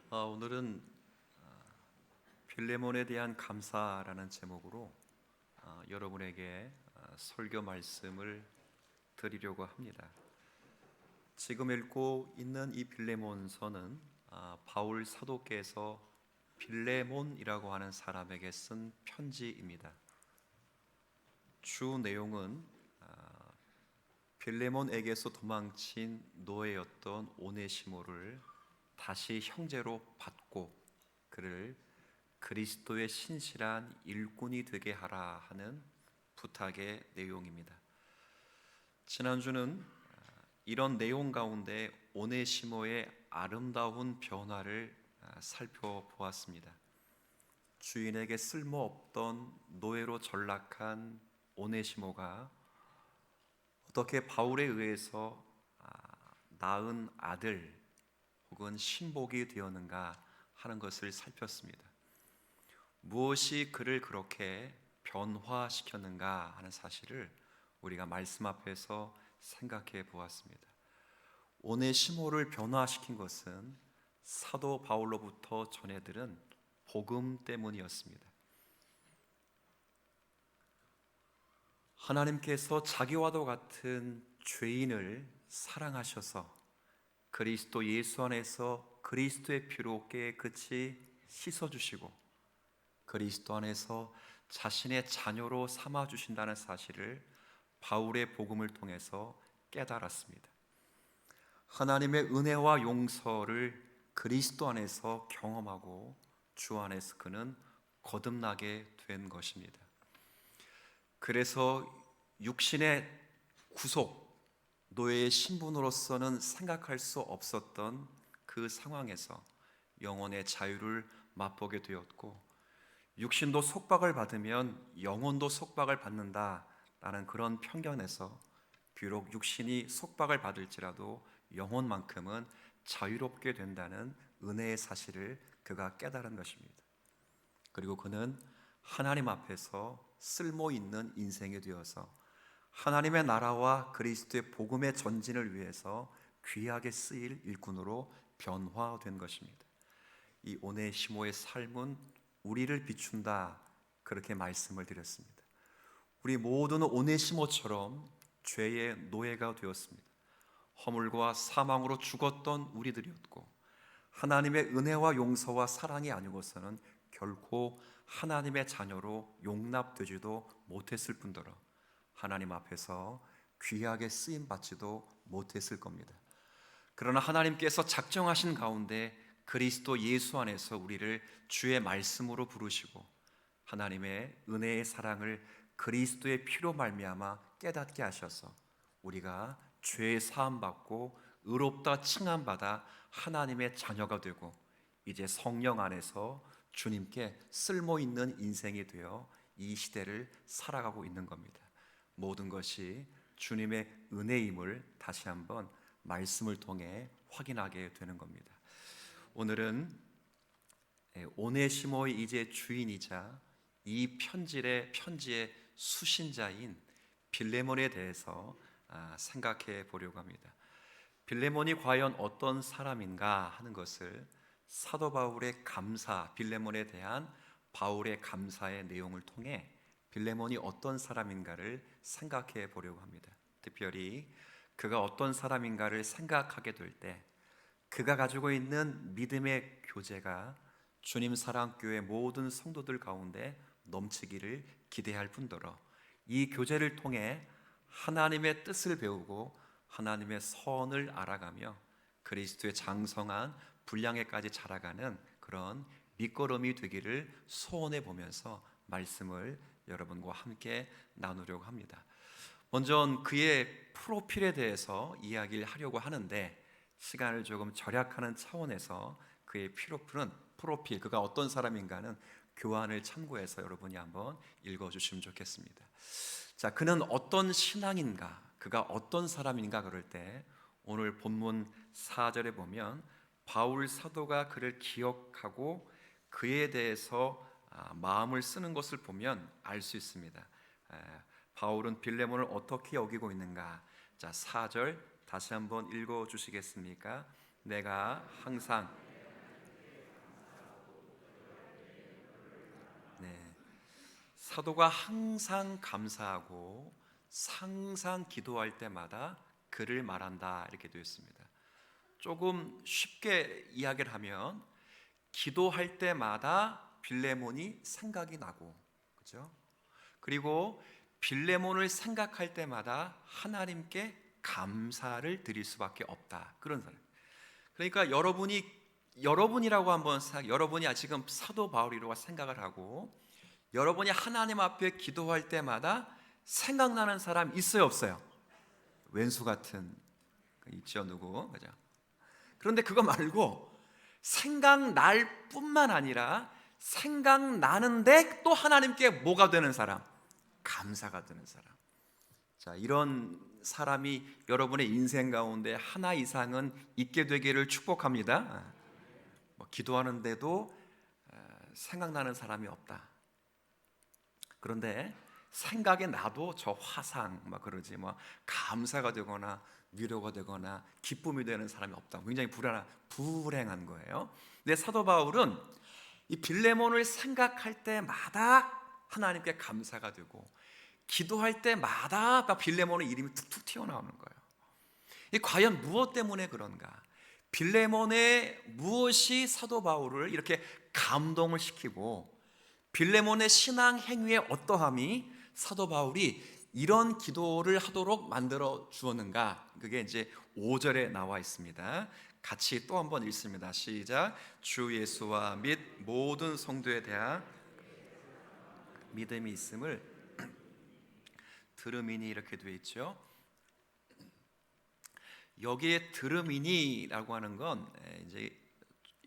오늘은 빌레몬에 대한 감사라는 제목으로 여러분에게 설교 말씀을 드리려고 합니다. 지금 읽고 있는 이 빌레몬서는 바울 사도께서 빌레몬이라고 하는 사람에게 쓴 편지입니다. 주 내용은 빌레몬에게서 도망친 노예였던 오네시모를 다시 형제로 받고 그를 그리스도의 신실한 일꾼이 되게 하라 하는 부탁의 내용입니다. 지난주는 이런 내용 가운데 오네시모의 아름다운 변화를 살펴보았습니다. 주인에게 쓸모없던 노예로 전락한 오네시모가 어떻게 바울에 의해서 낳은 아들 혹은 신복이 되었는가 하는 것을 살폈습니다. 무엇이 그를 그렇게 변화시켰는가 하는 사실을 우리가 말씀 앞에서 생각해 보았습니다. 오네시모를 변화시킨 것은 사도 바울로부터 전해 들은 복음 때문이었습니다. 하나님께서 자기와도 같은 죄인을 사랑하셔서 그리스도 예수 안에서 그리스도의 피로 깨끗이 씻어주시고 그리스도 안에서 자신의 자녀로 삼아주신다는 사실을 바울의 복음을 통해서 깨달았습니다. 하나님의 은혜와 용서를 그리스도 안에서 경험하고 주 안에서 그는 거듭나게 된 것입니다. 그래서 육신의 구속, 노예의 신분으로서는 생각할 수 없었던 그 상황에서 영혼의 자유를 맛보게 되었고, 육신도 속박을 받으면 영혼도 속박을 받는다라는 그런 편견에서 비록 육신이 속박을 받을지라도 영혼만큼은 자유롭게 된다는 은혜의 사실을 그가 깨달은 것입니다. 그리고 그는 하나님 앞에서 쓸모 있는 인생이 되어서 하나님의 나라와 그리스도의 복음의 전진을 위해서 귀하게 쓰일 일꾼으로 변화된 것입니다. 이 오네시모의 삶은 우리를 비춘다, 그렇게 말씀을 드렸습니다. 우리 모두는 오네시모처럼 죄의 노예가 되었습니다. 허물과 사망으로 죽었던 우리들이었고, 하나님의 은혜와 용서와 사랑이 아니고서는 결코 하나님의 자녀로 용납되지도 못했을 뿐더러 하나님 앞에서 귀하게 쓰임받지도 못했을 겁니다. 그러나 하나님께서 작정하신 가운데 그리스도 예수 안에서 우리를 주의 말씀으로 부르시고 하나님의 은혜의 사랑을 그리스도의 피로 말미암아 깨닫게 하셔서 우리가 죄의 사함받고 의롭다 칭함받아 하나님의 자녀가 되고 이제 성령 안에서 주님께 쓸모있는 인생이 되어 이 시대를 살아가고 있는 겁니다. 모든 것이 주님의 은혜임을 다시 한번 말씀을 통해 확인하게 되는 겁니다. 오늘은 오네시모의 이제 주인이자 이 편지의 수신자인 빌레몬에 대해서 생각해 보려고 합니다. 빌레몬이 과연 어떤 사람인가 하는 것을 사도 바울의 감사, 빌레몬에 대한 바울의 감사의 내용을 통해 빌레몬이 어떤 사람인가를 생각해 보려고 합니다. 특별히 그가 어떤 사람인가를 생각하게 될 때 그가 가지고 있는 믿음의 교제가 주님 사랑교회 모든 성도들 가운데 넘치기를 기대할 뿐더러 이 교제를 통해 하나님의 뜻을 배우고 하나님의 선을 알아가며 그리스도의 장성한 분량에까지 자라가는 그런 밑거름이 되기를 소원해 보면서 말씀을 여러분과 함께 나누려고 합니다. 먼저 그의 프로필에 대해서 이야기를 하려고 하는데 시간을 조금 절약하는 차원에서 그의 프로필, 그가 어떤 사람인가는 교환을 참고해서 여러분이 한번 읽어주시면 좋겠습니다. 자, 그는 어떤 신앙인가, 그가 어떤 사람인가 그럴 때 오늘 본문 4절에 보면 바울 사도가 그를 기억하고 그에 대해서 마음을 쓰는 것을 보면 알 수 있습니다. 바울은 빌레몬을 어떻게 여기고 있는가? 자, 4절 다시 한번 읽어 주시겠습니까? 내가 항상 사도가 항상 감사하고 항상 기도할 때마다 그를 말한다 이렇게 되어 있습니다. 조금 쉽게 이야기를 하면 기도할 때마다 빌레몬이 생각이 나고, 그렇죠? 그리고 빌레몬을 생각할 때마다 하나님께 감사를 드릴 수밖에 없다. 그런 사람. 그러니까 여러분이라고 한번 여러분이 지금 사도 바울이라고 생각을 하고 여러분이 하나님 앞에 기도할 때마다 생각나는 사람 있어요, 없어요? 왼수 같은 있죠, 누구? 그죠? 그런데 그거 말고 생각날 뿐만 아니라 생각나는데 또 하나님께 뭐가 되는 사람? 감사가 되는 사람. 자, 이런 사람이 여러분의 인생 가운데 하나 이상은 있게 되기를 축복합니다. 기도하는데도 생각나는 사람이 없다. 그런데 생각에 나도 저 화상 막 그러지 감사가 되거나 위로가 되거나 기쁨이 되는 사람이 없다. 굉장히 불행한 거예요. 근데 사도 바울은 이 빌레몬을 생각할 때마다 하나님께 감사가 되고 기도할 때마다 빌레몬의 이름이 툭툭 튀어나오는 거예요. 이 과연 무엇 때문에 그런가? 빌레몬의 무엇이 사도 바울을 이렇게 감동을 시키고 빌레몬의 신앙 행위의 어떠함이 사도 바울이 이런 기도를 하도록 만들어 주었는가? 그게 이제 5절에 나와 있습니다. 같이 또 한번 읽습니다. 시작. 주 예수와 및 모든 성도에 대한 믿음이 있음을 들음이니 이렇게 되어 있죠. 여기에 들음이니라고 하는 건 이제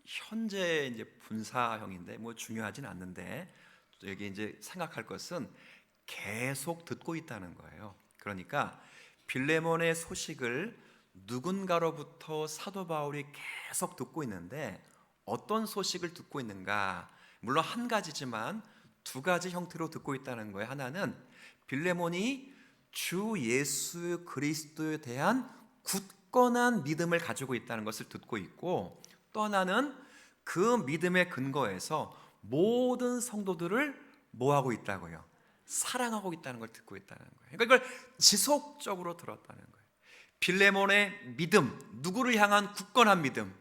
현재 이제 분사형인데 중요하진 않는데 여기 이제 생각할 것은 계속 듣고 있다는 거예요. 그러니까 빌레몬의 소식을 누군가로부터 사도 바울이 계속 듣고 있는데 어떤 소식을 듣고 있는가? 물론 한 가지지만 두 가지 형태로 듣고 있다는 거예요. 하나는 빌레몬이 주 예수 그리스도에 대한 굳건한 믿음을 가지고 있다는 것을 듣고 있고, 또 하나는 그 믿음의 근거에서 모든 성도들을 뭐하고 있다고요? 사랑하고 있다는 걸 듣고 있다는 거예요. 그러니까 이걸 지속적으로 들었다는 거예요. 빌레몬의 믿음, 누구를 향한 굳건한 믿음,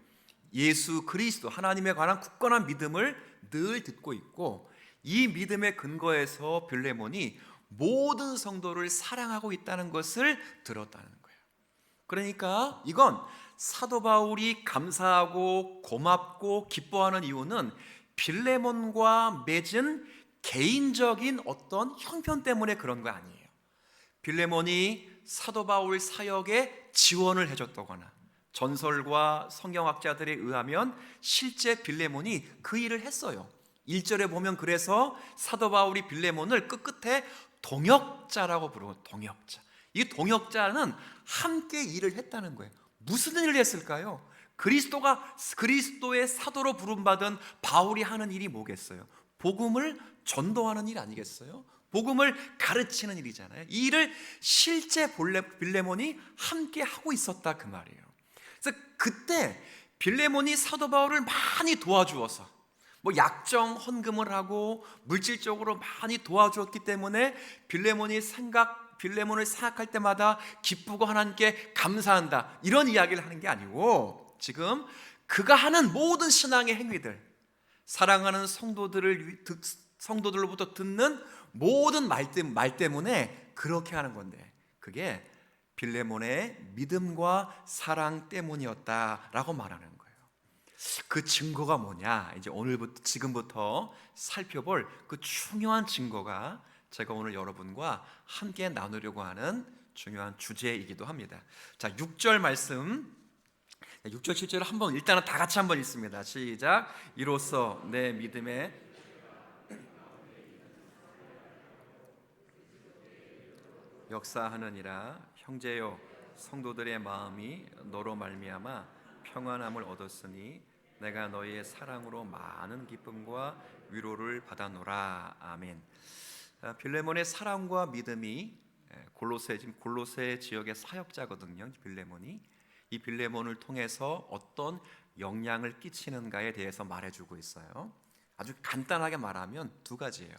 예수 그리스도 하나님에 관한 굳건한 믿음을 늘 듣고 있고, 이 믿음의 근거에서 빌레몬이 모든 성도를 사랑하고 있다는 것을 들었다는 거예요. 그러니까 이건 사도 바울이 감사하고 고맙고 기뻐하는 이유는 빌레몬과 맺은 개인적인 어떤 형편 때문에 그런 거 아니에요. 빌레몬이 사도 바울 사역에 지원을 해줬다거나 전설과 성경학자들에 의하면 실제 빌레몬이 그 일을 했어요. 1절에 보면 그래서 사도 바울이 빌레몬을 끝끝에 동역자라고 부르고, 동역자. 이 동역자는 함께 일을 했다는 거예요. 무슨 일을 했을까요? 그리스도의 사도로 부름받은 바울이 하는 일이 뭐겠어요? 복음을 전도하는 일 아니겠어요? 복음을 가르치는 일이잖아요. 이 일을 실제 빌레몬이 함께 하고 있었다 그 말이에요. 그래서 그때 빌레몬이 사도 바울을 많이 도와주어서 약정 헌금을 하고 물질적으로 많이 도와주었기 때문에 빌레몬을 생각할 때마다 기쁘고 하나님께 감사한다, 이런 이야기를 하는 게 아니고, 지금 그가 하는 모든 신앙의 행위들, 사랑하는 성도들로부터 듣는 모든 말 때문에 그렇게 하는 건데, 그게 빌레몬의 믿음과 사랑 때문이었다라고 말하는 거예요. 그 증거가 뭐냐? 이제 지금부터 살펴볼 그 중요한 증거가 제가 오늘 여러분과 함께 나누려고 하는 중요한 주제이기도 합니다. 자, 6절 말씀, 6절 7절 한번 일단은 다 같이 한번 읽습니다. 시작. 이로써 내 믿음에 역사하느니라. 형제여, 성도들의 마음이 너로 말미암아 평안함을 얻었으니 내가 너희의 사랑으로 많은 기쁨과 위로를 받아노라. 아멘. 빌레몬의 사랑과 믿음이 골로새 지역의 사역자거든요. 빌레몬이 이 빌레몬을 통해서 어떤 영향을 끼치는가에 대해서 말해주고 있어요. 아주 간단하게 말하면 두 가지예요.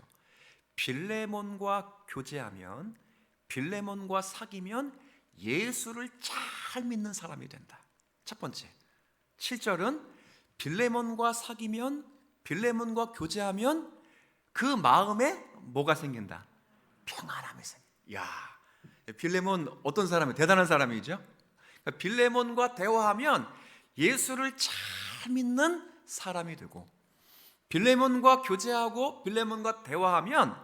빌레몬과 교제하면, 빌레몬과 사귀면 예수를 잘 믿는 사람이 된다. 첫 번째, 7절은 빌레몬과 사귀면, 빌레몬과 교제하면 그 마음에 뭐가 생긴다? 평안함이 생긴다. 야, 빌레몬 어떤 사람이 대단한 사람이죠? 그러니까 빌레몬과 대화하면 예수를 잘 믿는 사람이 되고, 빌레몬과 교제하고 빌레몬과 대화하면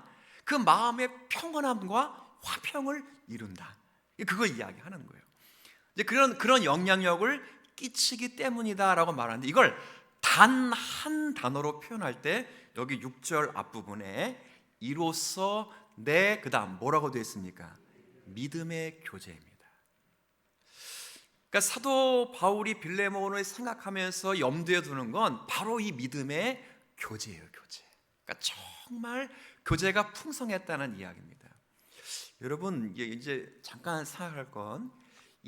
그 마음의 평안함과 화평을 이룬다. 그걸 이야기하는 거예요. 이제 그런 영향력을 끼치기 때문이다라고 말하는데, 이걸 단 한 단어로 표현할 때 여기 6절 앞부분에 이로써 내 그다음 뭐라고 되어 있습니까? 믿음의 교제입니다. 그러니까 사도 바울이 빌레몬을 생각하면서 염두에 두는 건 바로 이 믿음의 교제예요, 교제. 그러니까 정말 교제가 풍성했다는 이야기입니다. 여러분, 이제 잠깐 생각할 건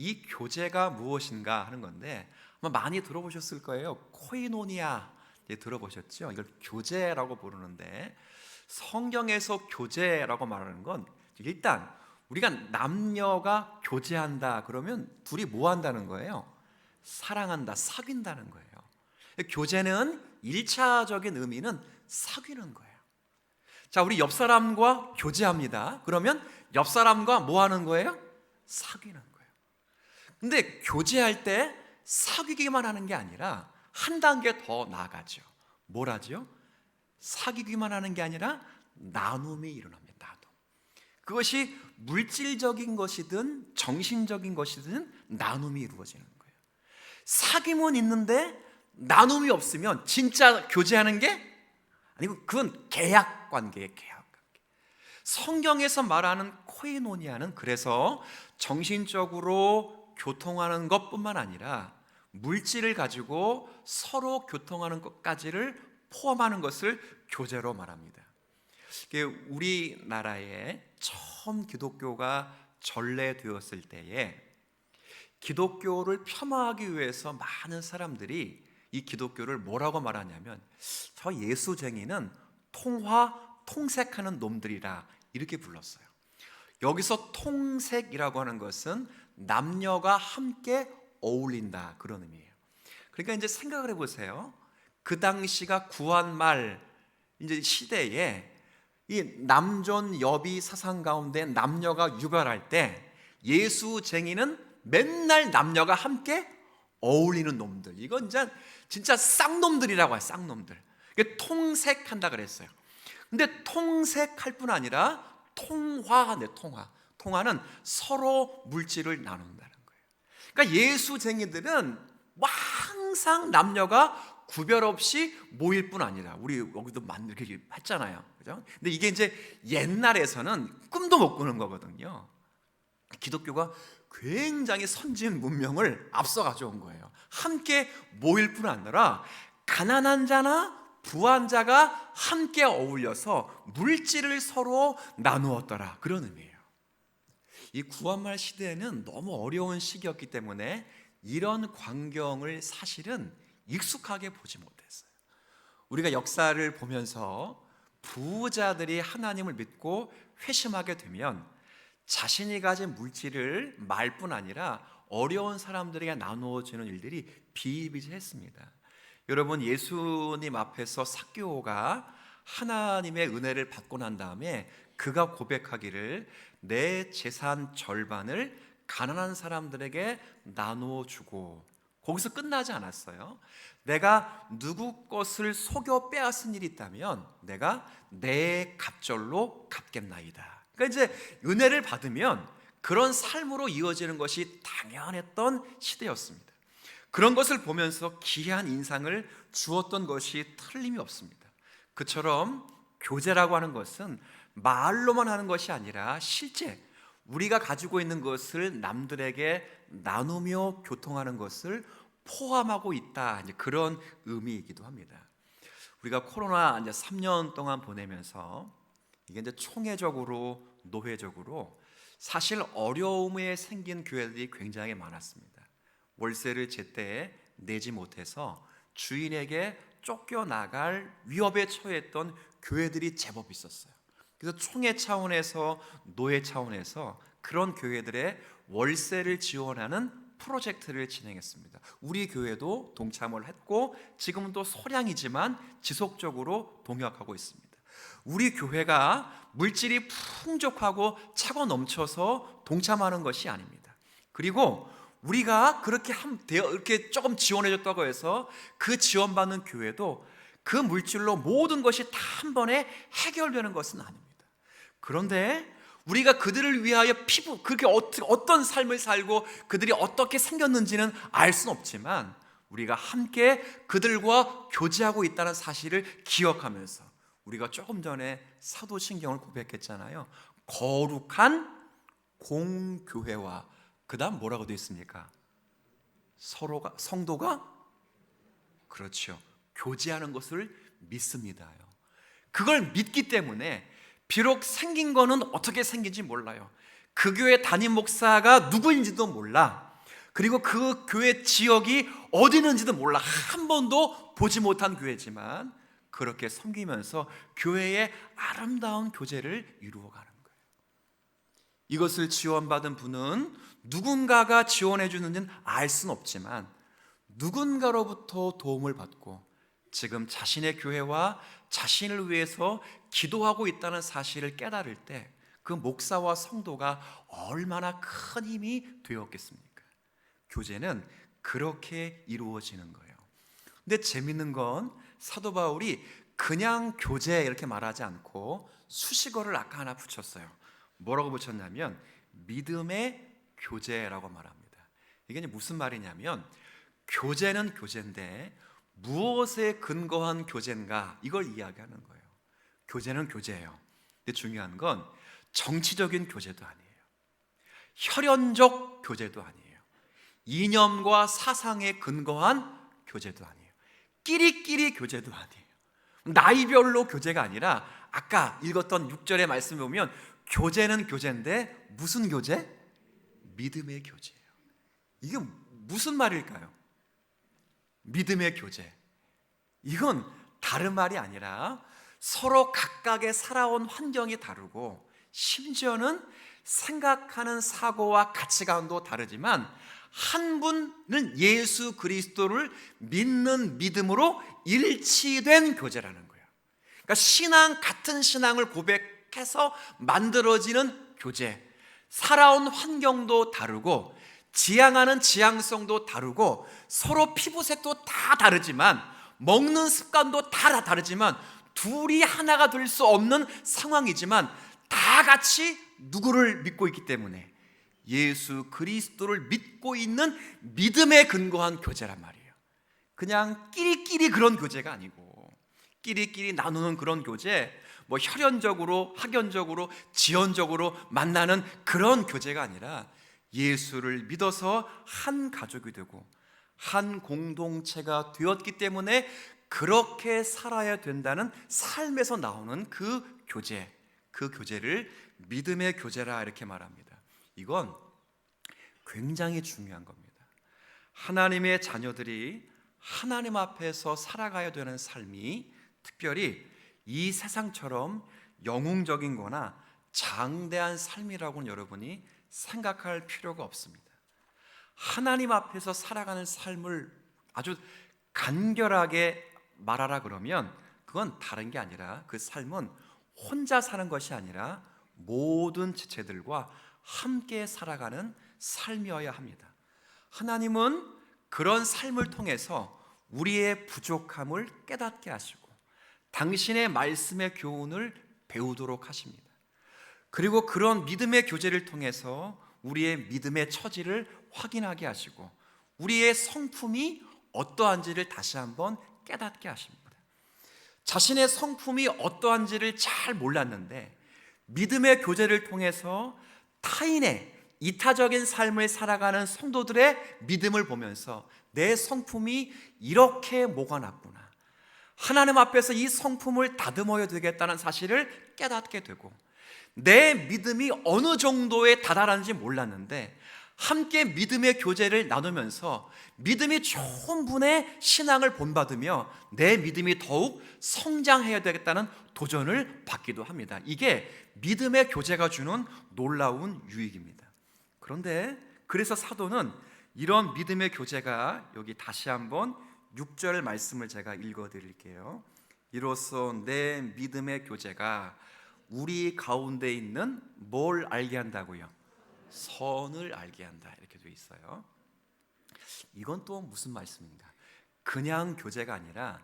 이 교제가 무엇인가 하는 건데, 아마 많이 들어보셨을 거예요. 코이노니아 들어보셨죠? 이걸 교제라고 부르는데, 성경에서 교제라고 말하는 건 일단 우리가 남녀가 교제한다 그러면 둘이 뭐 한다는 거예요? 사랑한다, 사귄다는 거예요. 교제는 1차적인 의미는 사귀는 거예요. 자, 우리 옆 사람과 교제합니다. 그러면 옆 사람과 뭐 하는 거예요? 사귀는 거예요. 근데 교제할 때 사귀기만 하는 게 아니라 한 단계 더 나아가죠. 뭘 하죠? 사귀기만 하는 게 아니라 나눔이 일어납니다. 나눔. 그것이 물질적인 것이든 정신적인 것이든 나눔이 이루어지는 거예요. 사귐은 있는데 나눔이 없으면 진짜 교제하는 게 아니고 그건 계약 관계예요. 계약 관계. 성경에서 말하는 코이노니아는 그래서 정신적으로 교통하는 것뿐만 아니라 물질을 가지고 서로 교통하는 것까지를 포함하는 것을 교제로 말합니다. 우리나라에 처음 기독교가 전래되었을 때에 기독교를 폄하하기 위해서 많은 사람들이 이 기독교를 뭐라고 말하냐면, 저 예수쟁이는 통색하는 놈들이라 이렇게 불렀어요. 여기서 통색이라고 하는 것은 남녀가 함께 어울린다, 그런 의미예요. 그러니까 이제 생각을 해보세요. 그 당시가 구한말 이제 시대에 이 남존 여비 사상 가운데 남녀가 유별할 때 예수쟁이는 맨날 남녀가 함께 어울리는 놈들, 이건 진짜 쌍놈들이라고 해요. 쌍놈들. 통색한다 그랬어요. 근데 통색할 뿐 아니라 통화하네. 통화는 서로 물질을 나눈다는 거예요. 그러니까 예수쟁이들은 항상 남녀가 구별 없이 모일 뿐 아니라, 우리 여기도 이렇게 했잖아요, 그죠? 근데 이게 이제 옛날에서는 꿈도 못 꾸는 거거든요. 기독교가 굉장히 선진 문명을 앞서 가져온 거예요. 함께 모일 뿐 아니라 가난한 자나 부한 자가 함께 어울려서 물질을 서로 나누었더라, 그런 의미예요. 이 구한말 시대에는 너무 어려운 시기였기 때문에 이런 광경을 사실은 익숙하게 보지 못했어요. 우리가 역사를 보면서 부자들이 하나님을 믿고 회심하게 되면 자신이 가진 물질을 말 뿐 아니라 어려운 사람들에게 나누어주는 일들이 비일비재했습니다. 여러분, 예수님 앞에서 삭개오가 하나님의 은혜를 받고 난 다음에 그가 고백하기를 내 재산 절반을 가난한 사람들에게 나누어 주고, 거기서 끝나지 않았어요. 내가 누구 것을 속여 빼앗은 일이 있다면 내가 내 갑절로 갚겠나이다. 그러니까 이제 은혜를 받으면 그런 삶으로 이어지는 것이 당연했던 시대였습니다. 그런 것을 보면서 귀한 인상을 주었던 것이 틀림이 없습니다. 그처럼 교제라고 하는 것은 말로만 하는 것이 아니라 실제 우리가 가지고 있는 것을 남들에게 나누며 교통하는 것을 포함하고 있다, 이제 그런 의미이기도 합니다. 우리가 코로나 이제 3년 동안 보내면서 이게 이제 총회적으로 노회적으로 사실 어려움에 생긴 교회들이 굉장히 많았습니다. 월세를 제때 내지 못해서 주인에게 쫓겨나갈 위협에 처했던 교회들이 제법 있었어요. 그래서 총회 차원에서, 노예 차원에서 그런 교회들의 월세를 지원하는 프로젝트를 진행했습니다. 우리 교회도 동참을 했고 지금은 또 소량이지만 지속적으로 동역하고 있습니다. 우리 교회가 물질이 풍족하고 차고 넘쳐서 동참하는 것이 아닙니다. 그리고 우리가 그렇게 이렇게 조금 지원해줬다고 해서 그 지원받는 교회도 그 물질로 모든 것이 다 한 번에 해결되는 것은 아닙니다. 그런데 우리가 그들을 위하여 그렇게 어떤 삶을 살고 그들이 어떻게 생겼는지는 알 수는 없지만 우리가 함께 그들과 교제하고 있다는 사실을 기억하면서, 우리가 조금 전에 사도신경을 고백했잖아요. 거룩한 공교회와, 그 다음 뭐라고 되어 있습니까? 서로가, 성도가, 그렇죠, 교제하는 것을 믿습니다요. 그걸 믿기 때문에 비록 생긴 거는 어떻게 생긴지 몰라요. 그 교회 담임 목사가 누구인지도 몰라. 그리고 그 교회 지역이 어디 있는지도 몰라. 한 번도 보지 못한 교회지만 그렇게 섬기면서 교회의 아름다운 교제를 이루어가는 거예요. 이것을 지원받은 분은 누군가가 지원해 주는지는 알 수는 없지만 누군가로부터 도움을 받고 지금 자신의 교회와 자신을 위해서 기도하고 있다는 사실을 깨달을 때 그 목사와 성도가 얼마나 큰 힘이 되었겠습니까? 교제는 그렇게 이루어지는 거예요. 근데 재밌는 건 사도 바울이 그냥 교제 이렇게 말하지 않고 수식어를 아까 하나 붙였어요. 뭐라고 붙였냐면 믿음의 교제라고 말합니다. 이게 무슨 말이냐면 교제는 교제인데 무엇에 근거한 교제인가, 이걸 이야기하는 거예요. 교제는 교제예요. 근데 중요한 건 정치적인 교제도 아니에요. 혈연적 교제도 아니에요. 이념과 사상에 근거한 교제도 아니에요. 끼리끼리 교제도 아니에요. 나이별로 교제가 아니라 아까 읽었던 6절의 말씀을 보면 교제는 교제인데 무슨 교제? 믿음의 교제예요. 이게 무슨 말일까요? 믿음의 교제. 이건 다른 말이 아니라 서로 각각의 살아온 환경이 다르고 심지어는 생각하는 사고와 가치관도 다르지만 한 분은 예수 그리스도를 믿는 믿음으로 일치된 교제라는 거예요. 그러니까 같은 신앙을 고백해서 만들어지는 교제. 살아온 환경도 다르고 지향하는 지향성도 다르고 서로 피부색도 다 다르지만 먹는 습관도 다 다르지만 둘이 하나가 될 수 없는 상황이지만 다 같이 누구를 믿고 있기 때문에 예수 그리스도를 믿고 있는 믿음에 근거한 교제란 말이에요. 그냥 끼리끼리 그런 교제가 아니고 끼리끼리 나누는 그런 교제, 뭐 혈연적으로, 학연적으로, 지연적으로 만나는 그런 교제가 아니라 예수를 믿어서 한 가족이 되고 한 공동체가 되었기 때문에 그렇게 살아야 된다는 삶에서 나오는 그 교제, 그 교제를 믿음의 교제라 이렇게 말합니다. 이건 굉장히 중요한 겁니다. 하나님의 자녀들이 하나님 앞에서 살아가야 되는 삶이 특별히 이 세상처럼 영웅적인 거나 장대한 삶이라고는 여러분이 생각할 필요가 없습니다. 하나님 앞에서 살아가는 삶을 아주 간결하게 말하라 그러면 그건 다른 게 아니라 그 삶은 혼자 사는 것이 아니라 모든 지체들과 함께 살아가는 삶이어야 합니다. 하나님은 그런 삶을 통해서 우리의 부족함을 깨닫게 하시고 당신의 말씀의 교훈을 배우도록 하십니다. 그리고 그런 믿음의 교제를 통해서 우리의 믿음의 처지를 확인하게 하시고 우리의 성품이 어떠한지를 다시 한번 깨닫게 하십니다. 자신의 성품이 어떠한지를 잘 몰랐는데 믿음의 교제를 통해서 타인의 이타적인 삶을 살아가는 성도들의 믿음을 보면서 내 성품이 이렇게 뭐가 났구나, 하나님 앞에서 이 성품을 다듬어야 되겠다는 사실을 깨닫게 되고 내 믿음이 어느 정도에 다다랐는지 몰랐는데 함께 믿음의 교제를 나누면서 믿음이 좋은 분의 신앙을 본받으며 내 믿음이 더욱 성장해야 되겠다는 도전을 받기도 합니다. 이게 믿음의 교제가 주는 놀라운 유익입니다. 그런데 그래서 사도는 이런 믿음의 교제가, 여기 다시 한번 6절 말씀을 제가 읽어 드릴게요. 이로써 내 믿음의 교제가 우리 가운데 있는 뭘 알게 한다고요? 선을 알게 한다, 이렇게 되어 있어요. 이건 또 무슨 말씀인가? 그냥 교제가 아니라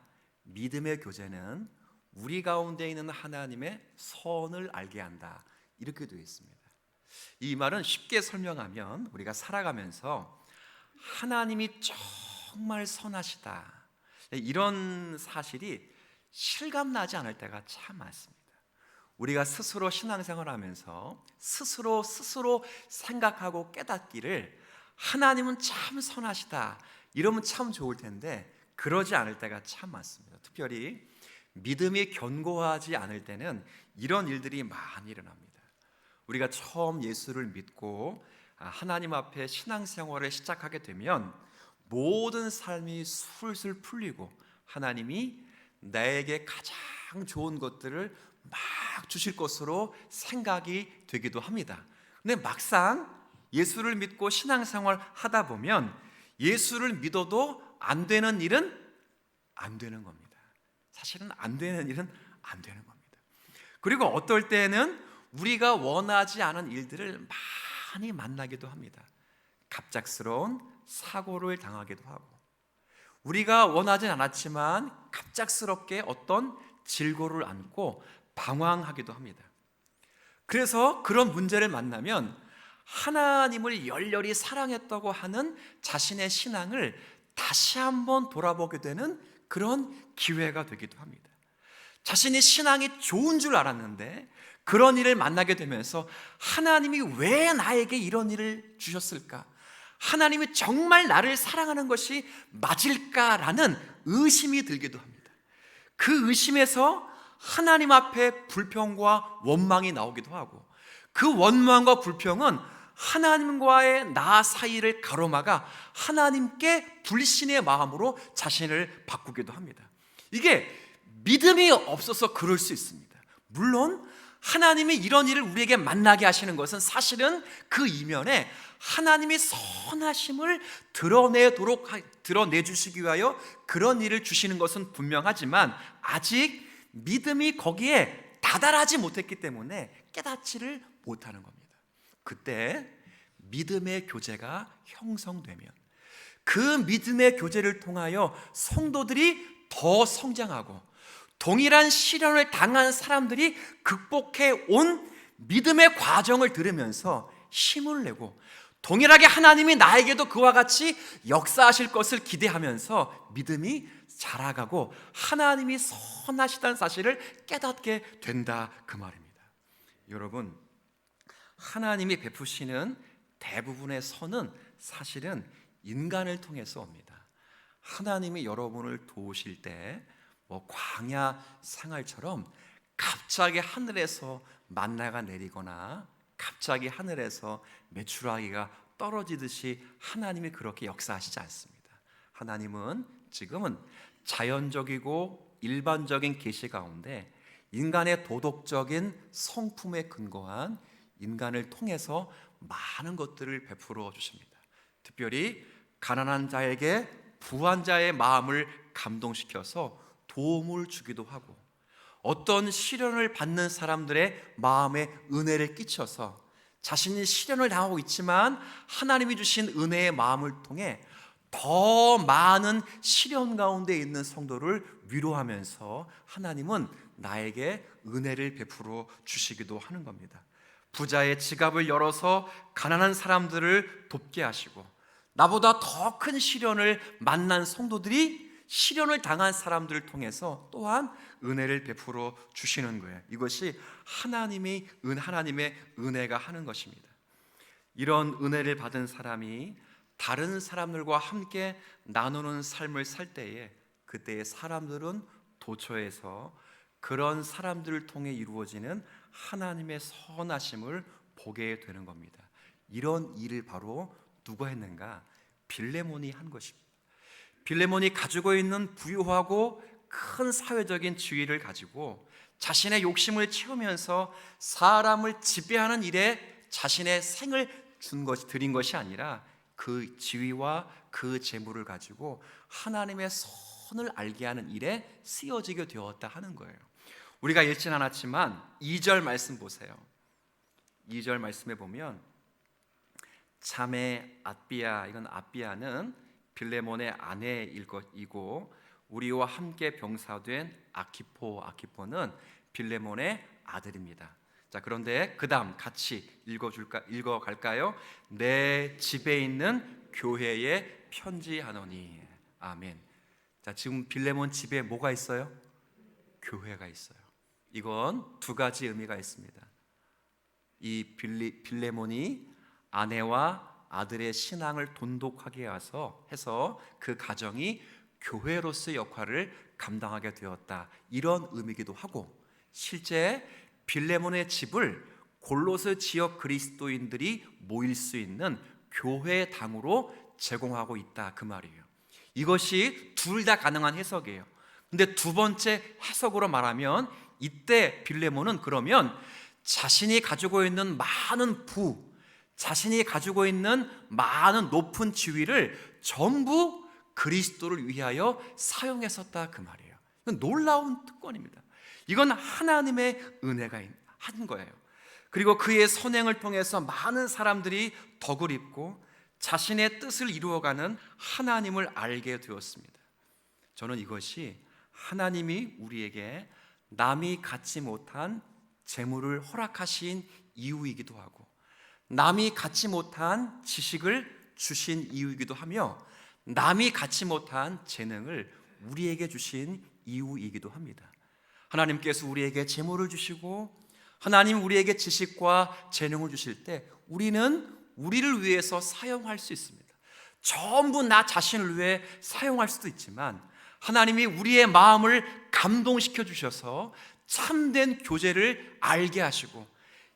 믿음의 교제는 우리 가운데 있는 하나님의 선을 알게 한다, 이렇게 되어 있습니다. 이 말은 쉽게 설명하면 우리가 살아가면서 하나님이 정말 선하시다, 이런 사실이 실감나지 않을 때가 참 많습니다. 우리가 스스로 신앙생활하면서 스스로 생각하고 깨닫기를 하나님은 참 선하시다, 이러면 참 좋을 텐데 그러지 않을 때가 참 많습니다. 특별히 믿음이 견고하지 않을 때는 이런 일들이 많이 일어납니다. 우리가 처음 예수를 믿고 하나님 앞에 신앙생활을 시작하게 되면 모든 삶이 술술 풀리고 하나님이 나에게 가장 좋은 것들을 막 주실 것으로 생각이 되기도 합니다. 근데 막상 예수를 믿고 신앙생활 하다 보면 예수를 믿어도 안 되는 일은 안 되는 겁니다. 사실은 안 되는 일은 안 되는 겁니다. 그리고 어떨 때는 우리가 원하지 않은 일들을 많이 만나기도 합니다. 갑작스러운 사고를 당하기도 하고, 우리가 원하진 않았지만 갑작스럽게 어떤 질고를 안고 방황하기도 합니다. 그래서 그런 문제를 만나면 하나님을 열렬히 사랑했다고 하는 자신의 신앙을 다시 한번 돌아보게 되는 그런 기회가 되기도 합니다. 자신이 신앙이 좋은 줄 알았는데 그런 일을 만나게 되면서 하나님이 왜 나에게 이런 일을 주셨을까? 하나님이 정말 나를 사랑하는 것이 맞을까라는 의심이 들기도 합니다. 그 의심에서 하나님 앞에 불평과 원망이 나오기도 하고, 그 원망과 불평은 하나님과의 나 사이를 가로막아 하나님께 불신의 마음으로 자신을 바꾸기도 합니다. 이게 믿음이 없어서 그럴 수 있습니다. 물론 하나님이 이런 일을 우리에게 만나게 하시는 것은 사실은 그 이면에 하나님이 선하심을 드러내주시기 위하여 그런 일을 주시는 것은 분명하지만 아직 믿음이 거기에 다다르지 못했기 때문에 깨닫지를 못하는 겁니다. 그때 믿음의 교제가 형성되면 그 믿음의 교제를 통하여 성도들이 더 성장하고 동일한 시련을 당한 사람들이 극복해 온 믿음의 과정을 들으면서 힘을 내고 동일하게 하나님이 나에게도 그와 같이 역사하실 것을 기대하면서 믿음이 자라가고 하나님이 선하시다는 사실을 깨닫게 된다, 그 말입니다. 여러분, 하나님이 베푸시는 대부분의 선은 사실은 인간을 통해서 옵니다. 하나님이 여러분을 도우실 때 광야 생활처럼 갑자기 하늘에서 만나가 내리거나 갑자기 하늘에서 메추라기가 떨어지듯이 하나님이 그렇게 역사하시지 않습니다. 하나님은 지금은 자연적이고 일반적인 계시 가운데 인간의 도덕적인 성품에 근거한 인간을 통해서 많은 것들을 베풀어 주십니다. 특별히 가난한 자에게 부한 자의 마음을 감동시켜서 도움을 주기도 하고, 어떤 시련을 받는 사람들의 마음에 은혜를 끼쳐서 자신이 시련을 당하고 있지만 하나님이 주신 은혜의 마음을 통해 더 많은 시련 가운데 있는 성도를 위로하면서 하나님은 나에게 은혜를 베풀어 주시기도 하는 겁니다. 부자의 지갑을 열어서 가난한 사람들을 돕게 하시고, 나보다 더 큰 시련을 만난 성도들이 시련을 당한 사람들을 통해서 또한 은혜를 베풀어 주시는 거예요. 이것이 하나님의 은혜가 하는 것입니다. 이런 은혜를 받은 사람이 다른 사람들과 함께 나누는 삶을 살 때에 그때의 사람들은 도처에서 그런 사람들을 통해 이루어지는 하나님의 선하심을 보게 되는 겁니다. 이런 일을 바로 누가 했는가? 빌레몬이 한 것입니다. 빌레몬이 가지고 있는 부유하고 큰 사회적인 지위를 가지고 자신의 욕심을 채우면서 사람을 지배하는 일에 자신의 생을 드린 것이 아니라 그 지위와 그 재물을 가지고 하나님의 선을 알게 하는 일에 쓰여지게 되었다 하는 거예요. 우리가 읽진 않았지만 2절 말씀 보세요. 2절 말씀에 보면 자매 앗비야, 이건 앗비야는 빌레몬의 아내이고 우리와 함께 병사된 아키포는 빌레몬의 아들입니다. 자, 그런데 그 다음 같이 읽어갈까요? 내 집에 있는 교회에 편지하노니. 아멘. 자, 지금 빌레몬 집에 뭐가 있어요? 교회가 있어요. 이건 두 가지 의미가 있습니다. 이 빌레몬이 아내와 아들의 신앙을 돈독하게 해서 그 가정이 교회로서의 역할을 감당하게 되었다, 이런 의미이기도 하고, 실제 빌레몬의 집을 골로새 지역 그리스도인들이 모일 수 있는 교회당으로 제공하고 있다, 그 말이에요. 이것이 둘 다 가능한 해석이에요. 근데 두 번째 해석으로 말하면 이때 빌레몬은 그러면 자신이 가지고 있는 많은 자신이 가지고 있는 많은 높은 지위를 전부 그리스도를 위하여 사용했었다, 그 말이에요. 이건 놀라운 특권입니다. 이건 하나님의 은혜가 한 거예요. 그리고 그의 선행을 통해서 많은 사람들이 덕을 입고 자신의 뜻을 이루어가는 하나님을 알게 되었습니다. 저는 이것이 하나님이 우리에게 남이 갖지 못한 재물을 허락하신 이유이기도 하고, 남이 갖지 못한 지식을 주신 이유이기도 하며, 남이 갖지 못한 재능을 우리에게 주신 이유이기도 합니다. 하나님께서 우리에게 재물을 주시고 하나님 우리에게 지식과 재능을 주실 때 우리는 우리를 위해서 사용할 수 있습니다. 전부 나 자신을 위해 사용할 수도 있지만 하나님이 우리의 마음을 감동시켜 주셔서 참된 교제를 알게 하시고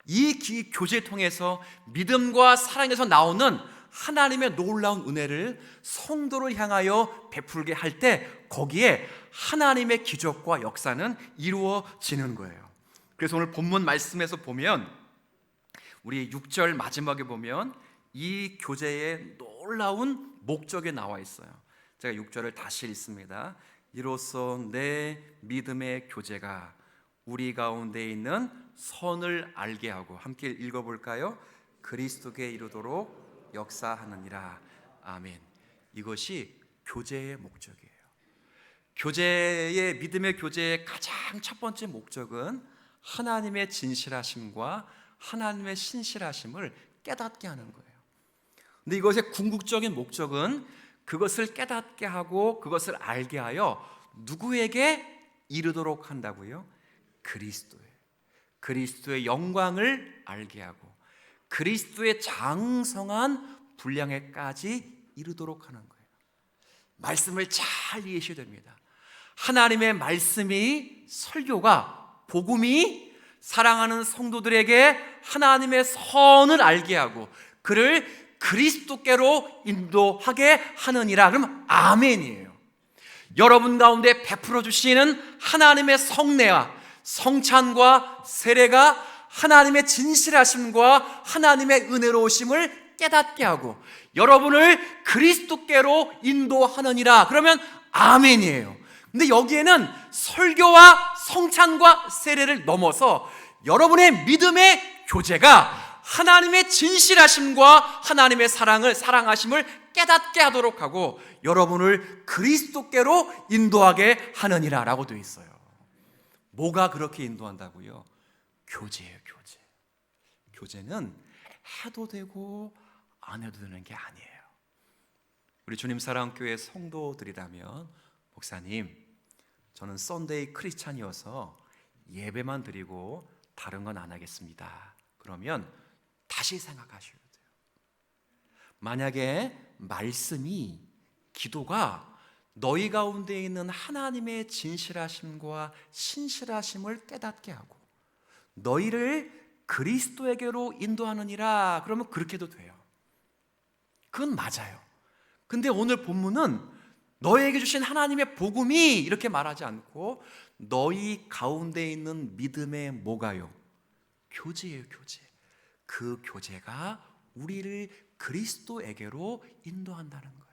이 교제를 통해서 믿음과 사랑에서 나오는 하나님의 놀라운 은혜를 성도를 향하여 베풀게 할 때 거기에 하나님의 기적과 역사는 이루어지는 거예요. 그래서 오늘 본문 말씀에서 보면 우리 6절 마지막에 보면 이 교제의 놀라운 목적이 나와 있어요. 제가 6절을 다시 읽습니다. 이로써 내 믿음의 교제가 우리 가운데 있는 선을 알게 하고, 함께 읽어볼까요? 그리스도께 이르도록 역사하느니라. 아멘. 이것이 교제의 목적이에요. 믿음의 교제의 가장 첫 번째 목적은 하나님의 진실하심과 하나님의 신실하심을 깨닫게 하는 거예요. 근데 이것의 궁극적인 목적은 그것을 깨닫게 하고 그것을 알게 하여 누구에게 이르도록 한다고요? 그리스도의 영광을 알게 하고 그리스도의 장성한 분량에까지 이르도록 하는 거예요. 말씀을 잘 이해하셔야 됩니다. 하나님의 말씀이, 설교가, 복음이 사랑하는 성도들에게 하나님의 선을 알게 하고 그를 그리스도께로 인도하게 하느니라. 그럼 아멘이에요. 여러분 가운데 베풀어 주시는 하나님의 성례와 성찬과 세례가 하나님의 진실하심과 하나님의 은혜로우심을 깨닫게 하고 여러분을 그리스도께로 인도하느니라. 그러면 아멘이에요. 근데 여기에는 설교와 성찬과 세례를 넘어서 여러분의 믿음의 교제가 하나님의 진실하심과 하나님의 사랑하심을 깨닫게 하도록 하고 여러분을 그리스도께로 인도하게 하느니라 라고 되어 있어요. 뭐가 그렇게 인도한다고요? 교제예요, 교제. 교제는 해도 되고 안 해도 되는 게 아니에요. 우리 주님 사랑교회 성도들이라면, 목사님, 저는 썬데이 크리스찬이어서 예배만 드리고 다른 건 안 하겠습니다. 그러면 다시 생각하셔야 돼요. 만약에 말씀이, 기도가 너희 가운데 있는 하나님의 진실하심과 신실하심을 깨닫게 하고 너희를 그리스도에게로 인도하느니라, 그러면 그렇게 해도 돼요. 그건 맞아요. 근데 오늘 본문은 너희에게 주신 하나님의 복음이 이렇게 말하지 않고 너희 가운데 있는 믿음의 뭐가요? 교제예요, 교제. 그 교제가 우리를 그리스도에게로 인도한다는 거예요.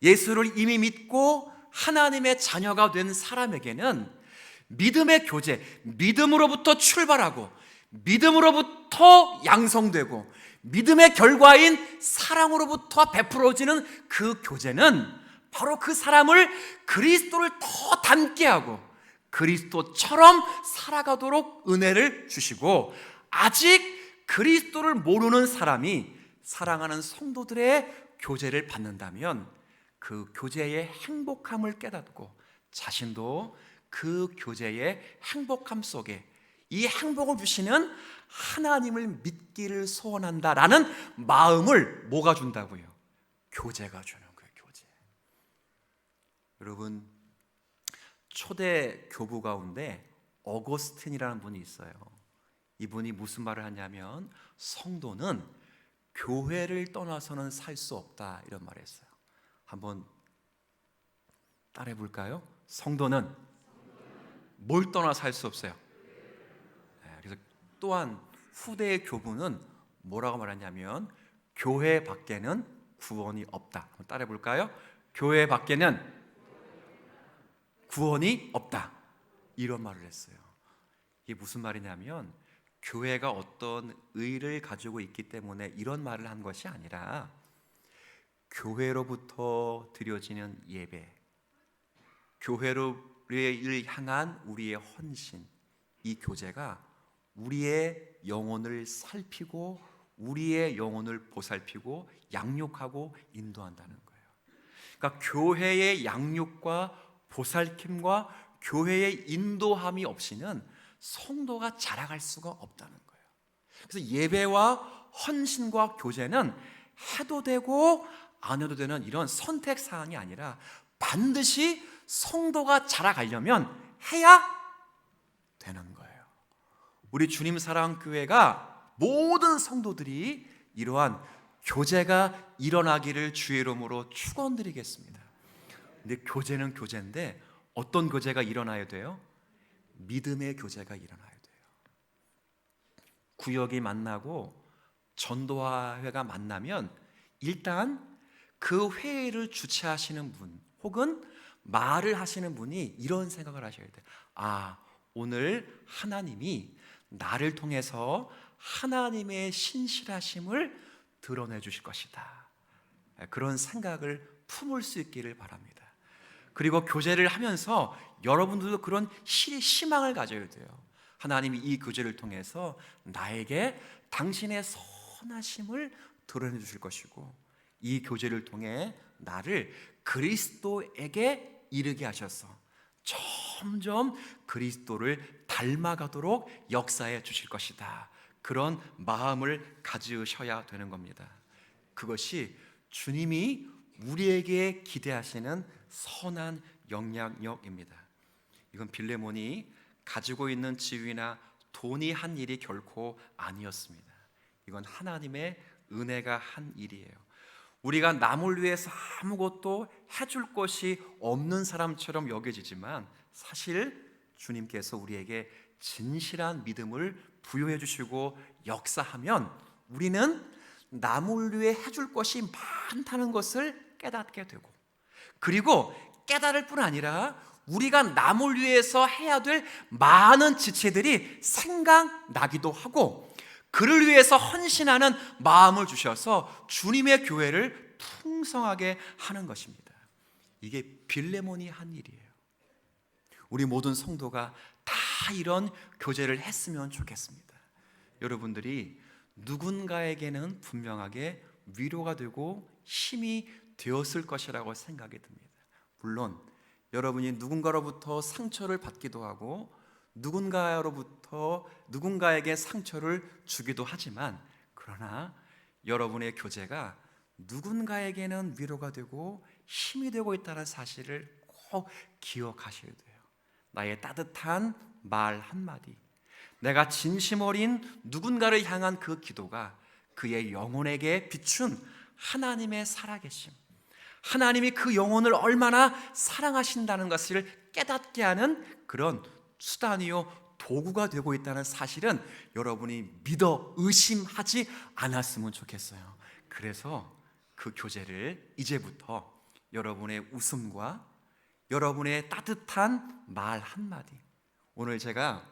예수를 이미 믿고 하나님의 자녀가 된 사람에게는 믿음의 교제, 믿음으로부터 출발하고 믿음으로부터 양성되고 믿음의 결과인 사랑으로부터 베풀어지는 그 교제는 바로 그 사람을 그리스도를 더 닮게 하고 그리스도처럼 살아가도록 은혜를 주시고, 아직 그리스도를 모르는 사람이 사랑하는 성도들의 교제를 받는다면 그 교제의 행복함을 깨닫고 자신도 그 교제의 행복함 속에 이 행복을 주시는 하나님을 믿기를 소원한다라는 마음을 뭐가 준다고요? 교제가 주는 거예요. 교제. 여러분, 초대 교부 가운데 어거스틴이라는 분이 있어요. 이분이 무슨 말을 하냐면 성도는 교회를 떠나서는 살 수 없다, 이런 말을 했어요. 한번 따라해 볼까요? 성도는 뭘 떠나 살 수 없어요? 그래서 또한 후대의 교부는 뭐라고 말하냐면 교회 밖에는 구원이 없다. 한번 따라해 볼까요? 교회 밖에는 구원이 없다, 이런 말을 했어요. 이게 무슨 말이냐면 교회가 어떤 의를 가지고 있기 때문에 이런 말을 한 것이 아니라 교회로부터 드려지는 예배, 교회를 향한 우리의 헌신, 이 교제가 우리의 영혼을 살피고 우리의 영혼을 보살피고 양육하고 인도한다는 거예요. 그러니까 교회의 양육과 보살킴과 교회의 인도함이 없이는 성도가 자라갈 수가 없다는 거예요. 그래서 예배와 헌신과 교제는 해도 되고 안 해도 되는 이런 선택 사항이 아니라 반드시 성도가 자라가려면 해야 되는 거예요. 우리 주님 사랑 교회가 모든 성도들이 이러한 교제가 일어나기를 주의 이름으로 축원드리겠습니다. 근데 교제는 교제인데 어떤 교제가 일어나야 돼요? 믿음의 교제가 일어나야 돼요. 구역이 만나고 전도회가 만나면 일단 그 회의를 주최하시는 분 혹은 말을 하시는 분이 이런 생각을 하셔야 돼요. 아, 오늘 하나님이 나를 통해서 하나님의 신실하심을 드러내 주실 것이다, 그런 생각을 품을 수 있기를 바랍니다. 그리고 교제를 하면서 여러분들도 그런 희망을 가져야 돼요. 하나님이 이 교제를 통해서 나에게 당신의 선하심을 드러내 주실 것이고 이 교제를 통해 나를 그리스도에게 이르게 하셔서 점점 그리스도를 닮아가도록 역사해 주실 것이다, 그런 마음을 가지셔야 되는 겁니다. 그것이 주님이 우리에게 기대하시는 선한 영향력입니다. 이건 빌레몬이 가지고 있는 지위나 돈이 한 일이 결코 아니었습니다. 이건 하나님의 은혜가 한 일이에요. 우리가 남을 위해서 아무것도 해줄 것이 없는 사람처럼 여겨지지만 사실 주님께서 우리에게 진실한 믿음을 부여해 주시고 역사하면 우리는 남을 위해 해줄 것이 많다는 것을 깨닫게 되고, 그리고 깨달을 뿐 아니라 우리가 남을 위해서 해야 될 많은 지체들이 생각나기도 하고 그를 위해서 헌신하는 마음을 주셔서 주님의 교회를 풍성하게 하는 것입니다. 이게 빌레몬이 한 일이에요. 우리 모든 성도가 다 이런 교제를 했으면 좋겠습니다. 여러분들이 누군가에게는 분명하게 위로가 되고 힘이 되었을 것이라고 생각이 듭니다. 물론 여러분이 누군가로부터 상처를 받기도 하고 누군가에게 상처를 주기도 하지만, 그러나 여러분의 교제가 누군가에게는 위로가 되고 힘이 되고 있다는 사실을 꼭 기억하셔야 돼요. 나의 따뜻한 말 한마디, 내가 진심 어린 누군가를 향한 그 기도가 그의 영혼에게 비춘 하나님의 살아계심, 하나님이 그 영혼을 얼마나 사랑하신다는 것을 깨닫게 하는 그런 수단이요 도구가 되고 있다는 사실은 여러분이 믿어 의심하지 않았으면 좋겠어요. 그래서 그 교제를 이제부터 여러분의 웃음과 여러분의 따뜻한 말 한마디, 오늘 제가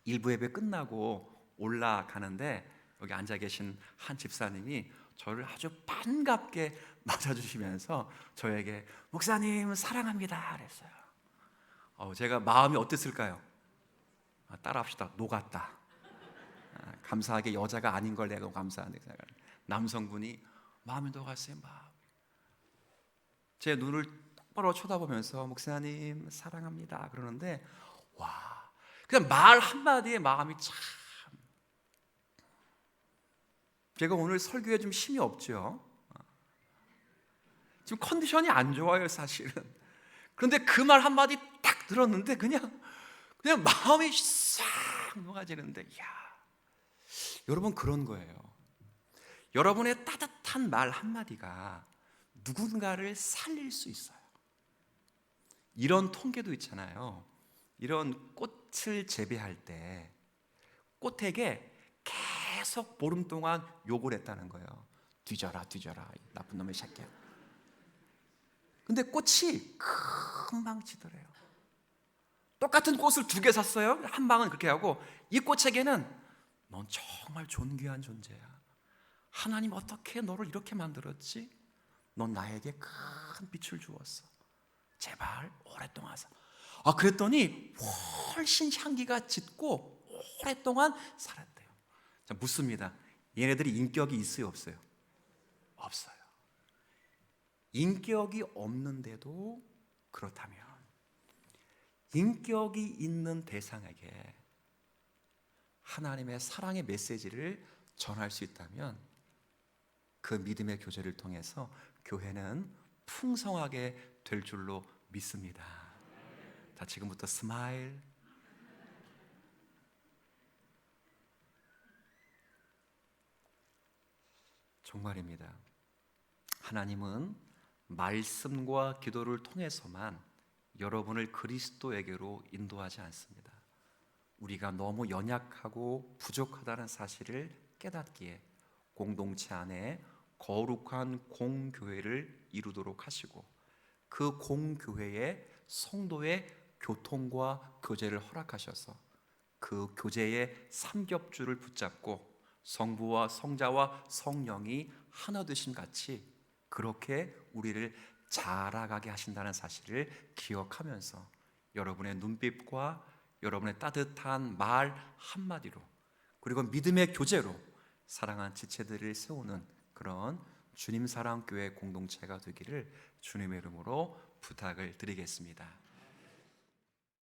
일부 예배 끝나고 올라가는데 여기 앉아 계신 한 집사님이 저를 아주 반갑게 맞아주시면서 저에게 목사님 사랑합니다 그랬어요. 제가 마음이 어땠을까요? 따라합시다. 녹았다. 감사하게 여자가 아닌 걸 내가 감사한데, 남성분이 마음이 녹았어요. 제 눈을 똑바로 쳐다보면서 목사님 사랑합니다 그러는데, 와, 그냥 말 한마디에 마음이 참, 제가 오늘 설교에 좀 힘이 없죠. 지금 컨디션이 안 좋아요 사실은. 그런데 그 말 한마디 딱 들었는데 그냥 마음이 싹 녹아지는데, 이야, 여러분 그런 거예요. 여러분의 따뜻한 말 한마디가 누군가를 살릴 수 있어요. 이런 통계도 있잖아요. 이런 꽃을 재배할 때 꽃에게 계속 보름 동안 욕을 했다는 거예요. 뒤져라 뒤져라 이 나쁜 놈의 새끼야. 근데 꽃이 금방 지더래요. 똑같은 꽃을 2개 샀어요. 한 방은 그렇게 하고, 이 꽃에게는 넌 정말 존귀한 존재야. 하나님 어떻게 너를 이렇게 만들었지? 넌 나에게 큰 빛을 주었어. 제발 오랫동안 사. 그랬더니 훨씬 향기가 짙고 오랫동안 살았대요. 자, 묻습니다. 얘네들이 인격이 있어요 없어요? 없어요. 인격이 없는데도 그렇다면 인격이 있는 대상에게 하나님의 사랑의 메시지를 전할 수 있다면 그 믿음의 교제를 통해서 교회는 풍성하게 될 줄로 믿습니다. 자, 지금부터 스마일. 정말입니다. 하나님은 말씀과 기도를 통해서만 여러분을 그리스도에게로 인도하지 않습니다. 우리가 너무 연약하고 부족하다는 사실을 깨닫기에 공동체 안에 거룩한 공교회를 이루도록 하시고, 그 공교회의 성도의 교통과 교제를 허락하셔서 그 교제의 삼겹줄을 붙잡고 성부와 성자와 성령이 하나 되신 같이 그렇게 우리를 자라가게 하신다는 사실을 기억하면서 여러분의 눈빛과 여러분의 따뜻한 말 한마디로, 그리고 믿음의 교제로 사랑한 지체들을 세우는 그런 주님 사랑교회 공동체가 되기를 주님의 이름으로 부탁을 드리겠습니다.